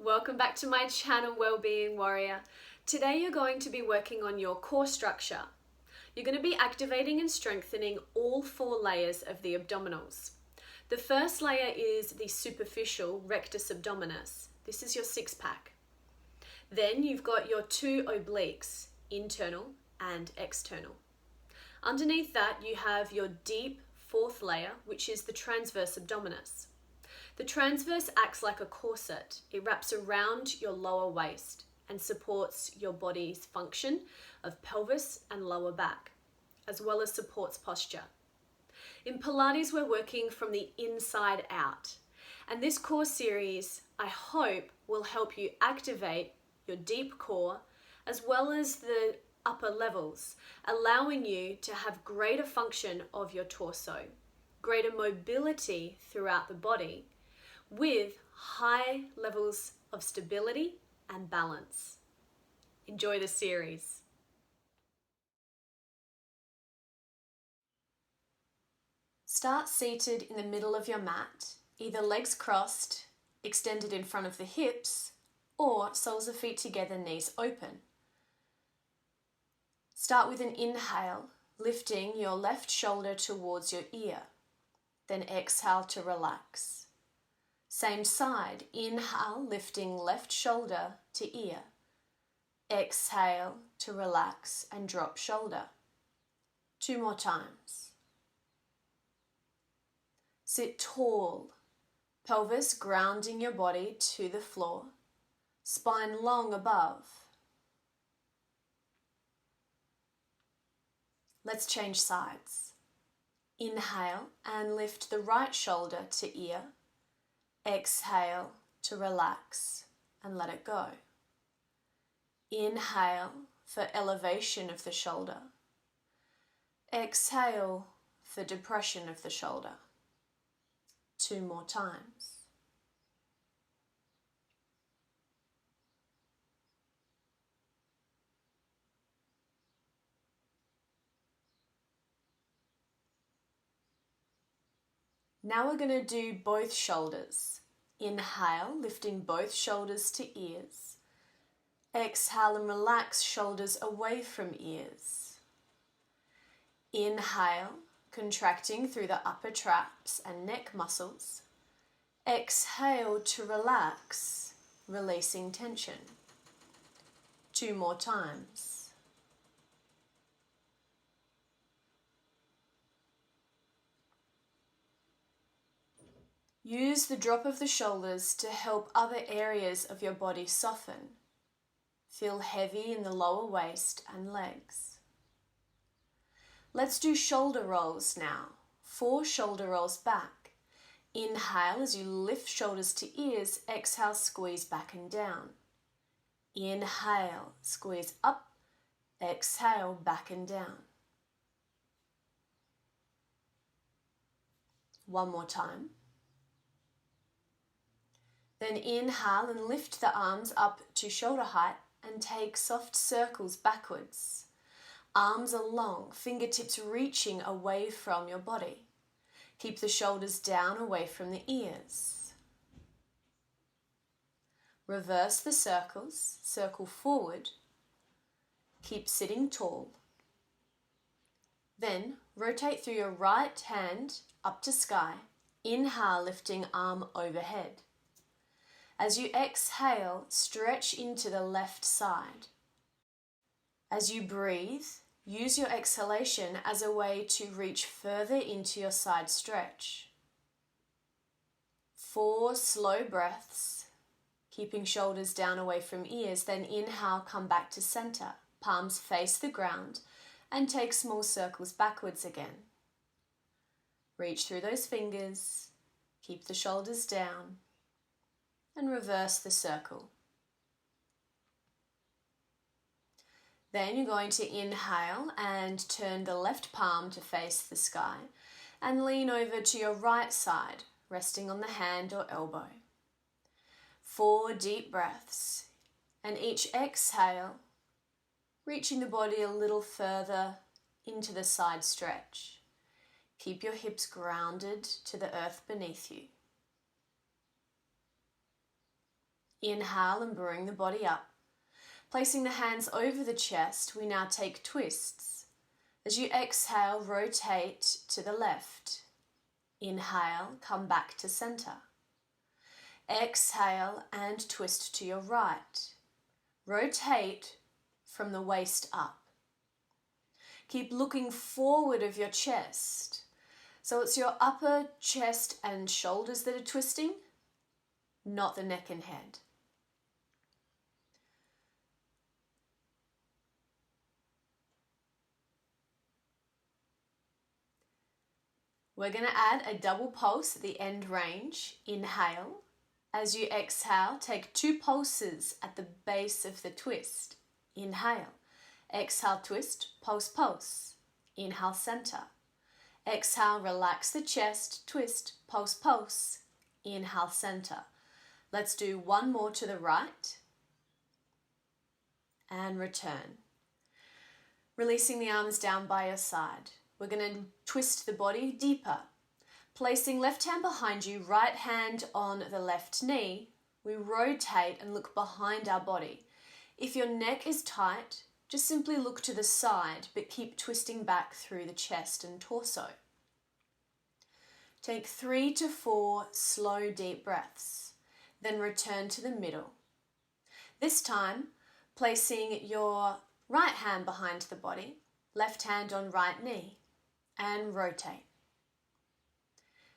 Welcome back to my channel, Wellbeing Warrior. Today you're going to be working on your core structure. You're going to be activating and strengthening all 4 layers of the abdominals. The first layer is the superficial rectus abdominis. This is your 6-pack. Then you've got your 2 obliques, internal and external. Underneath that you have your deep 4th layer, which is the transverse abdominis. The transverse acts like a corset. It wraps around your lower waist and supports your body's function of pelvis and lower back, as well as supports posture. In Pilates, we're working from the inside out. And this core series, I hope, will help you activate your deep core as well as the upper levels, allowing you to have greater function of your torso, greater mobility throughout the body, with high levels of stability and balance. Enjoy the series. Start seated in the middle of your mat, either legs crossed, extended in front of the hips, or soles of feet together, knees open. Start with an inhale, lifting your left shoulder towards your ear. Then exhale to relax. Same side, inhale, lifting left shoulder to ear. Exhale to relax and drop shoulder. 2 more times. Sit tall, pelvis grounding your body to the floor, spine long above. Let's change sides. Inhale and lift the right shoulder to ear. Exhale to relax and let it go. Inhale for elevation of the shoulder. Exhale for depression of the shoulder. 2 more times. Now we're going to do both shoulders. Inhale, lifting both shoulders to ears. Exhale and relax shoulders away from ears. Inhale, contracting through the upper traps and neck muscles. Exhale to relax, releasing tension. 2 more times. Use the drop of the shoulders to help other areas of your body soften. Feel heavy in the lower waist and legs. Let's do shoulder rolls now. 4 shoulder rolls back. Inhale as you lift shoulders to ears. Exhale, squeeze back and down. Inhale, squeeze up. Exhale, back and down. 1 more time. Then inhale and lift the arms up to shoulder height and take soft circles backwards. Arms are long, fingertips reaching away from your body. Keep the shoulders down away from the ears. Reverse the circles, circle forward. Keep sitting tall. Then rotate through your right hand up to sky. Inhale, lifting arm overhead. As you exhale, stretch into the left side. As you breathe, use your exhalation as a way to reach further into your side stretch. 4 slow breaths, keeping shoulders down away from ears. Then inhale, come back to center. Palms face the ground and take small circles backwards again. Reach through those fingers, keep the shoulders down, and reverse the circle. Then you're going to inhale and turn the left palm to face the sky and lean over to your right side, resting on the hand or elbow. 4 deep breaths, and each exhale, reaching the body a little further into the side stretch. Keep your hips grounded to the earth beneath you. Inhale and bring the body up. Placing the hands over the chest, we now take twists. As you exhale, rotate to the left. Inhale, come back to center. Exhale and twist to your right. Rotate from the waist up. Keep looking forward of your chest. So it's your upper chest and shoulders that are twisting, not the neck and head. We're going to add a double pulse at the end range. Inhale. As you exhale, take 2 pulses at the base of the twist. Inhale. Exhale, twist, pulse, pulse. Inhale, center. Exhale, relax the chest, twist, pulse, pulse. Inhale, center. Let's do one more to the right. And return. Releasing the arms down by your side. We're going to twist the body deeper. Placing left hand behind you, right hand on the left knee, we rotate and look behind our body. If your neck is tight, just simply look to the side, but keep twisting back through the chest and torso. Take 3 to 4 slow, deep breaths. Then return to the middle. This time, placing your right hand behind the body, left hand on right knee, and rotate.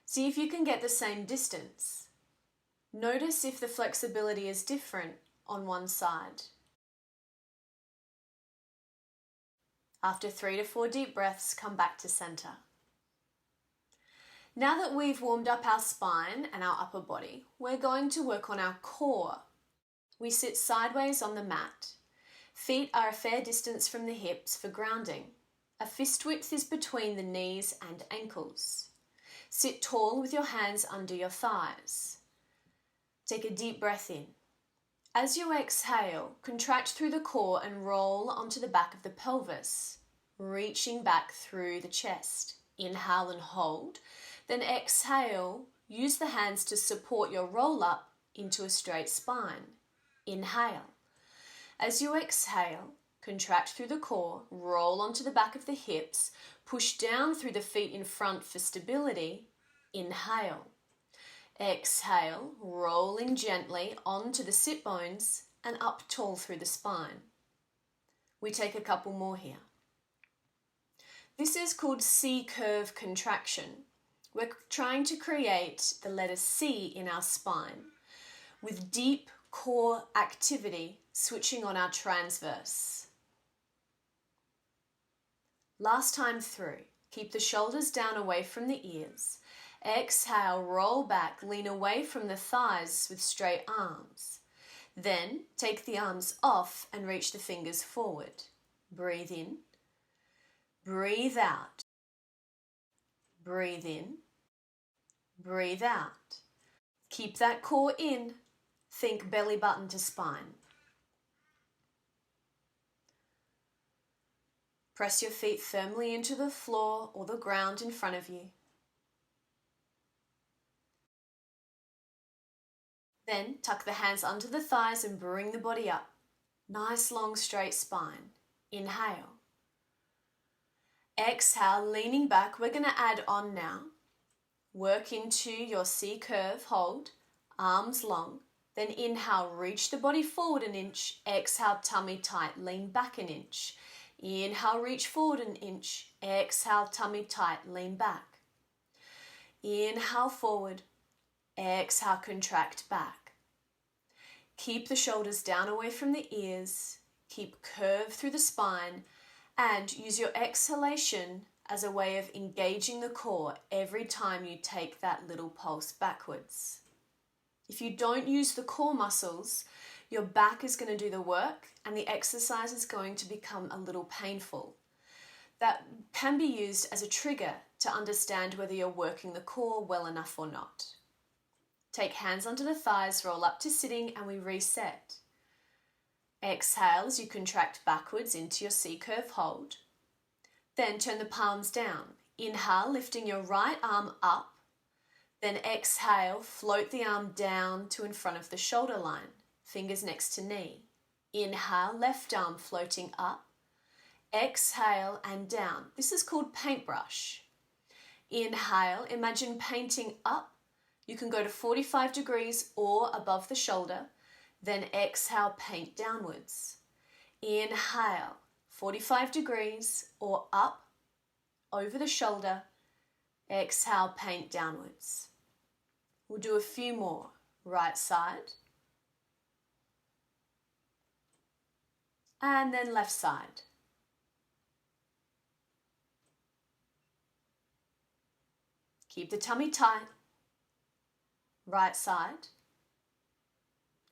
See if you can get the same distance. Notice if the flexibility is different on one side. After 3 to 4 deep breaths, come back to center. Now that we've warmed up our spine and our upper body, we're going to work on our core. We sit sideways on the mat. Feet are a fair distance from the hips for grounding. A fist width is between the knees and ankles. Sit tall with your hands under your thighs. Take a deep breath in. As you exhale, contract through the core and roll onto the back of the pelvis, reaching back through the chest. Inhale and hold. Then exhale, use the hands to support your roll up into a straight spine. Inhale. As you exhale, contract through the core, roll onto the back of the hips, push down through the feet in front for stability. Inhale. Exhale, rolling gently onto the sit bones and up tall through the spine. We take a couple more here. This is called C-curve contraction. We're trying to create the letter C in our spine with deep core activity switching on our transverse. Last time through, keep the shoulders down away from the ears. Exhale, roll back, lean away from the thighs with straight arms. Then take the arms off and reach the fingers forward. Breathe in. Breathe out. Breathe in. Breathe out. Keep that core in. Think belly button to spine. Press your feet firmly into the floor or the ground in front of you. Then tuck the hands under the thighs and bring the body up. Nice long straight spine. Inhale. Exhale, leaning back. We're going to add on now. Work into your C-curve, hold, arms long. Then inhale, reach the body forward an inch. Exhale, tummy tight, lean back an inch. Inhale, reach forward an inch. Exhale, tummy tight, lean back. Inhale, forward. Exhale, contract back. Keep the shoulders down away from the ears. Keep curve through the spine and use your exhalation as a way of engaging the core every time you take that little pulse backwards. If you don't use the core muscles, your back is going to do the work and the exercise is going to become a little painful. That can be used as a trigger to understand whether you're working the core well enough or not. Take hands under the thighs, roll up to sitting, and we reset. Exhale as you contract backwards into your C-curve hold. Then turn the palms down. Inhale, lifting your right arm up. Then exhale, float the arm down to in front of the shoulder line. fingers next to knee. Inhale, left arm floating up. Exhale and down. This is called paintbrush. Inhale, imagine painting up. You can go to 45 degrees or above the shoulder. Then exhale, paint downwards. Inhale, 45 degrees or up over the shoulder. Exhale, paint downwards. We'll do a few more. Right side. And then left side. Keep the tummy tight. Right side.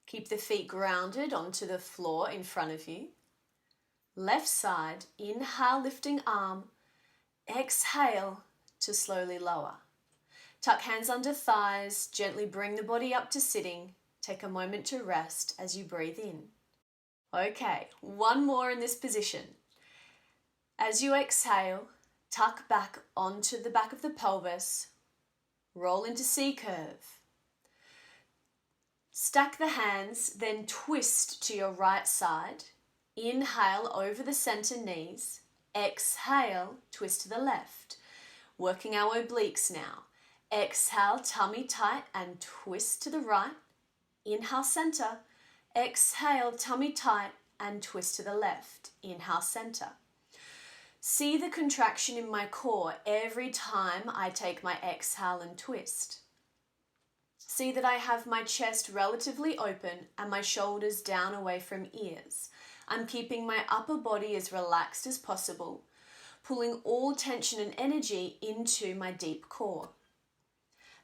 Keep the feet grounded onto the floor in front of you. Left side, inhale, lifting arm. Exhale to slowly lower. Tuck hands under thighs, gently bring the body up to sitting. Take a moment to rest as you breathe in. Okay, one more in this position. As you exhale, tuck back onto the back of the pelvis. Roll into C-curve. Stack the hands, then twist to your right side. Inhale over the center knees. Exhale, twist to the left. Working our obliques now. Exhale, tummy tight and twist to the right. Inhale, center. Exhale, tummy tight and twist to the left. Inhale, center. See the contraction in my core every time I take my exhale and twist. See that I have my chest relatively open and my shoulders down away from ears. I'm keeping my upper body as relaxed as possible, pulling all tension and energy into my deep core.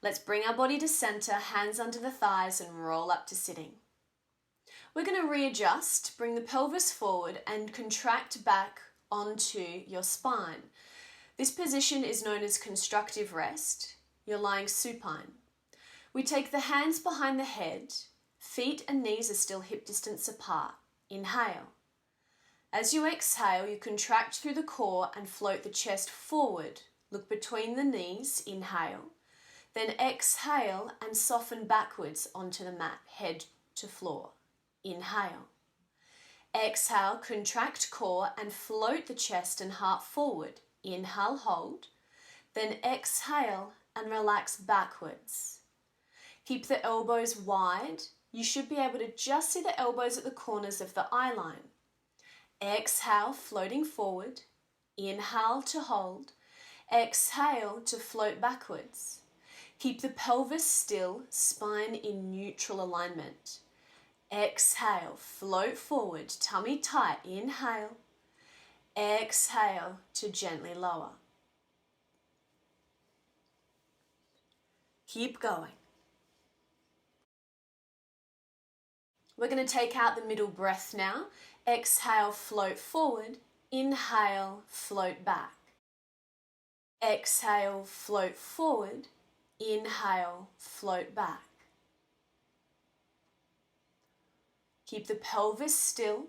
Let's bring our body to center, hands under the thighs and roll up to sitting. We're going to readjust, bring the pelvis forward and contract back onto your spine. This position is known as constructive rest. You're lying supine. We take the hands behind the head, feet and knees are still hip distance apart. Inhale. As you exhale, you contract through the core and float the chest forward. Look between the knees, inhale. Then exhale and soften backwards onto the mat, head to floor. Inhale. Exhale, contract core and float the chest and heart forward. Inhale, hold. Then exhale and relax backwards. Keep the elbows wide. You should be able to just see the elbows at the corners of the eye line. Exhale, floating forward. Inhale to hold. Exhale to float backwards. Keep the pelvis still, spine in neutral alignment. Exhale, float forward, tummy tight, inhale. Exhale to gently lower. Keep going. We're going to take out the middle breath now. Exhale, float forward. Inhale, float back. Exhale, float forward. Inhale, float back. Keep the pelvis still.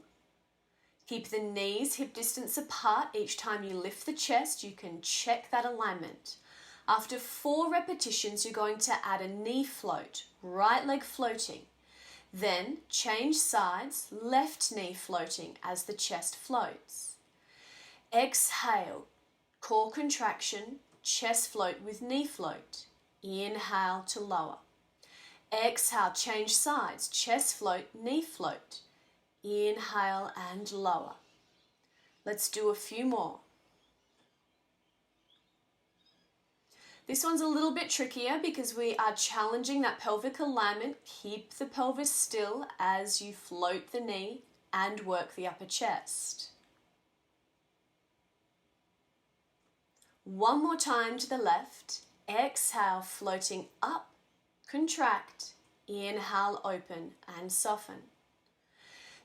Keep the knees hip distance apart. Each time you lift the chest, you can check that alignment. After 4 repetitions, you're going to add a knee float, right leg floating. Then change sides, left knee floating as the chest floats. Exhale, core contraction, chest float with knee float. Inhale to lower. Exhale, change sides, chest float, knee float. Inhale and lower. Let's do a few more. This one's a little bit trickier because we are challenging that pelvic alignment. Keep the pelvis still as you float the knee and work the upper chest. One more time to the left. Exhale, floating up, contract. Inhale, open and soften.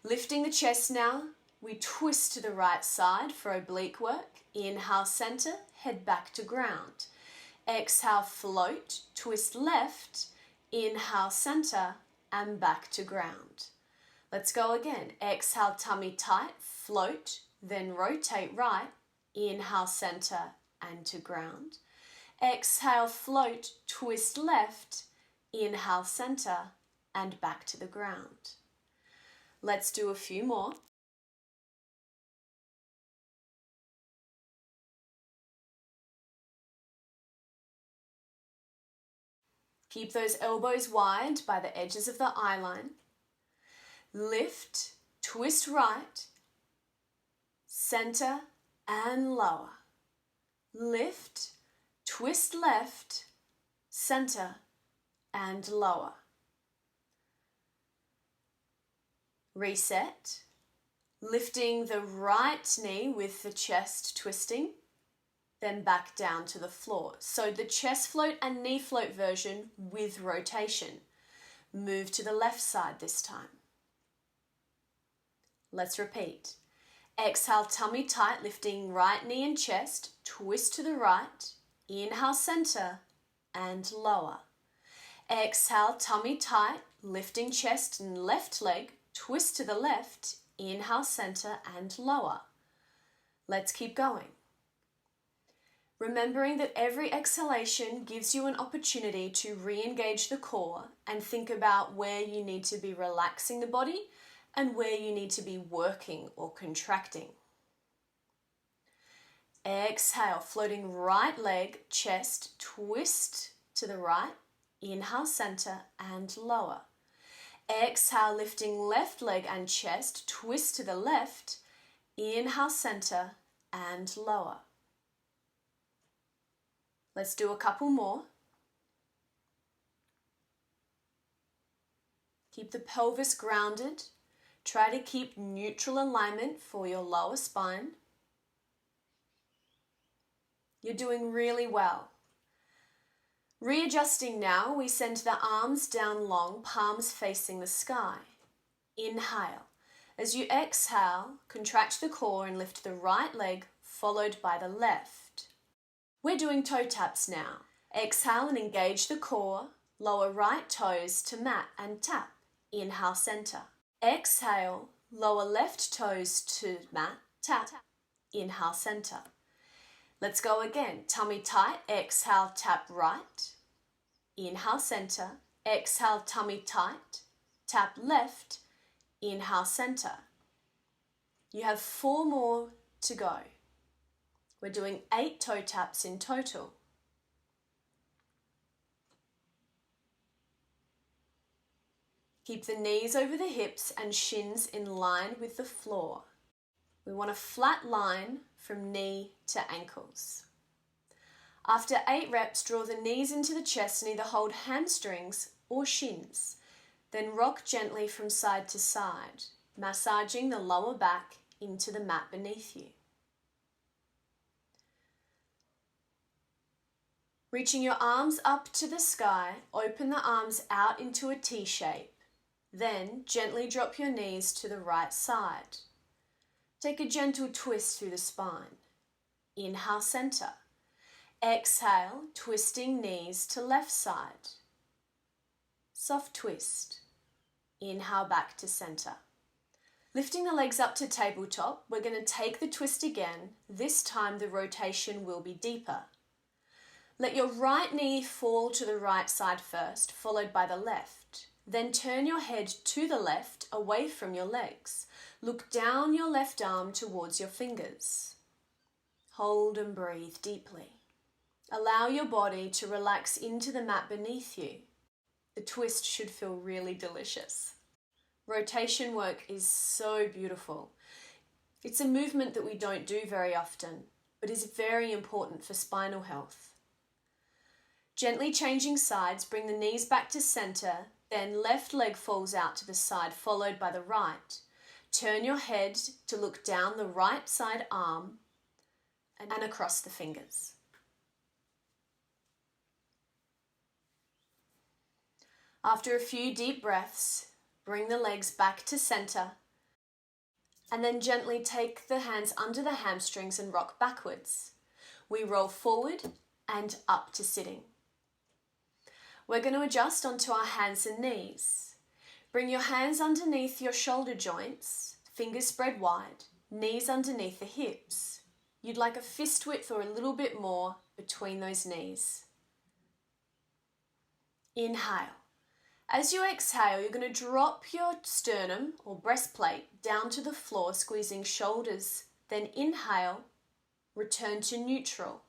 Lifting the chest now, we twist to the right side for oblique work. Inhale, center, head back to ground. Exhale, float, twist left, inhale, center, and back to ground. Let's go again. Exhale, tummy tight, float, then rotate right, inhale, center, and to ground. Exhale, float, twist left, inhale, center, and back to the ground. Let's do a few more. Keep those elbows wide by the edges of the eye line. Lift, twist right, center and lower. Lift, twist left, center and lower. Reset, lifting the right knee with the chest twisting, then back down to the floor. So the chest float and knee float version with rotation. Move to the left side this time. Let's repeat. Exhale, tummy tight, lifting right knee and chest, twist to the right, inhale, center, and lower. Exhale, tummy tight, lifting chest and left leg, twist to the left, inhale, center, and lower. Let's keep going. Remembering that every exhalation gives you an opportunity to re-engage the core and think about where you need to be relaxing the body and where you need to be working or contracting. Exhale, floating right leg, chest, twist to the right, inhale, center, and lower. Exhale, lifting left leg and chest, twist to the left, inhale, center, and lower. Let's do a couple more. Keep the pelvis grounded. Try to keep neutral alignment for your lower spine. You're doing really well. Readjusting now, we send the arms down long, palms facing the sky. Inhale. As you exhale, contract the core and lift the right leg, followed by the left. We're doing toe taps now. Exhale and engage the core. Lower right toes to mat and tap. Inhale, center. Exhale, lower left toes to mat, tap. Inhale, center. Let's go again. Tummy tight. Exhale, tap right. Inhale, center. Exhale, tummy tight. Tap left. Inhale, center. You have 4 more to go. We're doing 8 toe taps in total. Keep the knees over the hips and shins in line with the floor. We want a flat line from knee to ankles. After 8 reps, draw the knees into the chest and either hold hamstrings or shins. Then rock gently from side to side, massaging the lower back into the mat beneath you. Reaching your arms up to the sky, open the arms out into a T shape. Then gently drop your knees to the right side. Take a gentle twist through the spine. Inhale, center. Exhale, twisting knees to left side. Soft twist. Inhale, back to center. Lifting the legs up to tabletop, we're going to take the twist again. This time the rotation will be deeper. Let your right knee fall to the right side first, followed by the left. Then turn your head to the left, away from your legs. Look down your left arm towards your fingers. Hold and breathe deeply. Allow your body to relax into the mat beneath you. The twist should feel really delicious. Rotation work is so beautiful. It's a movement that we don't do very often, but is very important for spinal health. Gently changing sides, bring the knees back to center, then left leg falls out to the side, followed by the right. Turn your head to look down the right side arm and across the fingers. After a few deep breaths, bring the legs back to center and then gently take the hands under the hamstrings and rock backwards. We roll forward and up to sitting. We're going to adjust onto our hands and knees. Bring your hands underneath your shoulder joints, fingers spread wide, knees underneath the hips. You'd like a fist width or a little bit more between those knees. Inhale. As you exhale, you're going to drop your sternum or breastplate down to the floor, squeezing shoulders. Then inhale, return to neutral.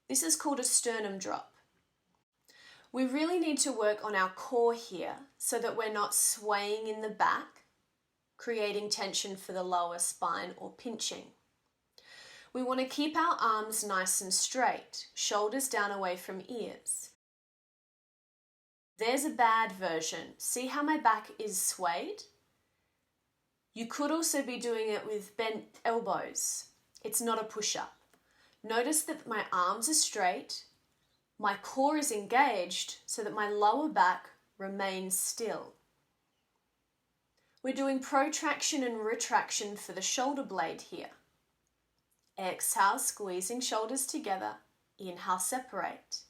This is called a sternum drop. We really need to work on our core here so that we're not swaying in the back, creating tension for the lower spine or pinching. We want to keep our arms nice and straight, shoulders down away from ears. There's a bad version. See how my back is swayed? You could also be doing it with bent elbows. It's not a push-up. Notice that my arms are straight, my core is engaged so that my lower back remains still. We're doing protraction and retraction for the shoulder blade here. Exhale, squeezing shoulders together. Inhale, separate.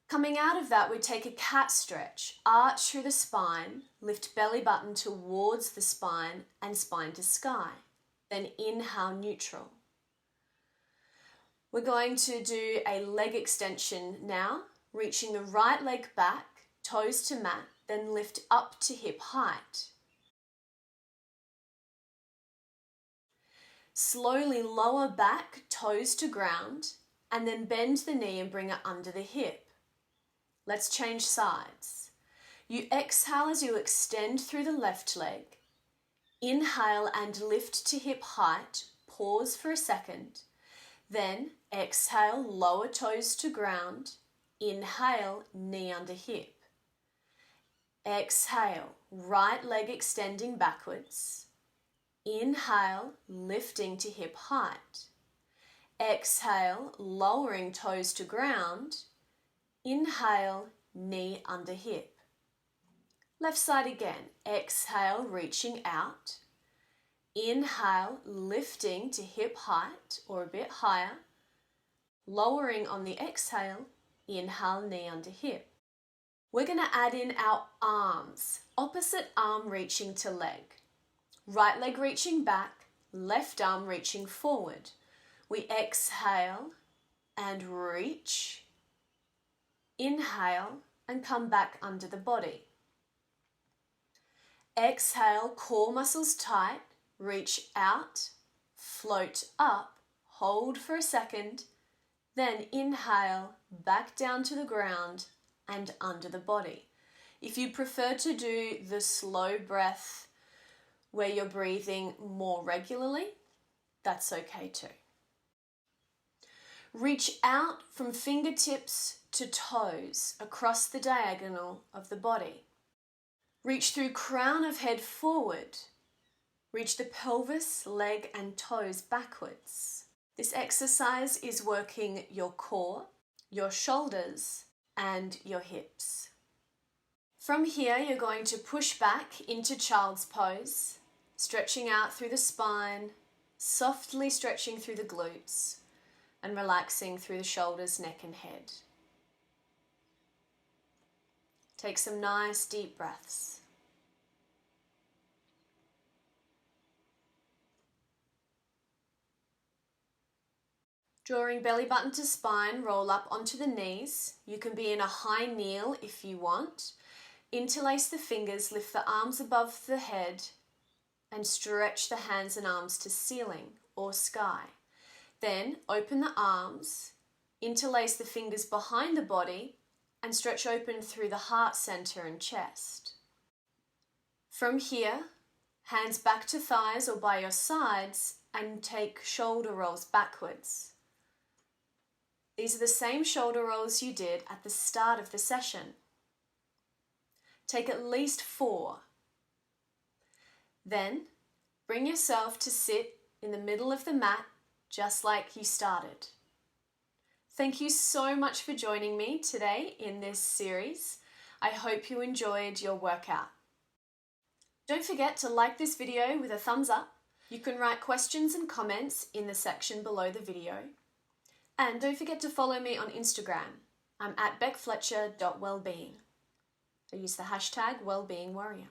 Coming out of that, we take a cat stretch, arch through the spine, lift belly button towards the spine and spine to sky. Then inhale, neutral. We're going to do a leg extension now, reaching the right leg back, toes to mat, then lift up to hip height. Slowly lower back, toes to ground, and then bend the knee and bring it under the hip. Let's change sides. You exhale as you extend through the left leg. Inhale and lift to hip height. Pause for a second. Then exhale, lower toes to ground. Inhale, knee under hip. Exhale, right leg extending backwards. Inhale, lifting to hip height. Exhale, lowering toes to ground. Inhale, knee under hip. Left side again. Exhale, reaching out. Inhale, lifting to hip height or a bit higher. Lowering on the exhale. Inhale, knee under hip. We're going to add in our arms. Opposite arm reaching to leg. Right leg reaching back, left arm reaching forward. We exhale and reach. Inhale and come back under the body. Exhale, core muscles tight, reach out, float up, hold for a second, then inhale, back down to the ground and under the body. If you prefer to do the slow breath where you're breathing more regularly, that's okay too. Reach out from fingertips to toes across the diagonal of the body. Reach through crown of head forward. Reach the pelvis, leg and toes backwards. This exercise is working your core, your shoulders and your hips. From here, you're going to push back into child's pose, stretching out through the spine, softly stretching through the glutes and relaxing through the shoulders, neck and head. Take some nice deep breaths. Drawing belly button to spine, roll up onto the knees. You can be in a high kneel if you want. Interlace the fingers, lift the arms above the head and stretch the hands and arms to ceiling or sky. Then open the arms, interlace the fingers behind the body and stretch open through the heart center and chest. From here, hands back to thighs or by your sides and take shoulder rolls backwards. These are the same shoulder rolls you did at the start of the session. Take at least 4. Then bring yourself to sit in the middle of the mat just like you started. Thank you so much for joining me today in this series. I hope you enjoyed your workout. Don't forget to like this video with a thumbs up. You can write questions and comments in the section below the video. And don't forget to follow me on Instagram. I'm at beckfletcher.wellbeing. I use the hashtag wellbeingwarrior.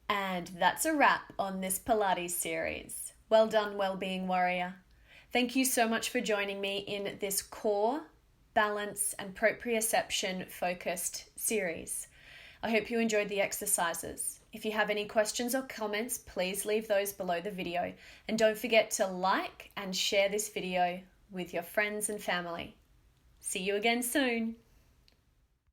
And that's a wrap on this Pilates series. Well done, Wellbeing Warrior. Thank you so much for joining me in this core, balance, and proprioception focused series. I hope you enjoyed the exercises. If you have any questions or comments, please leave those below the video. And don't forget to like and share this video with your friends and family. See you again soon.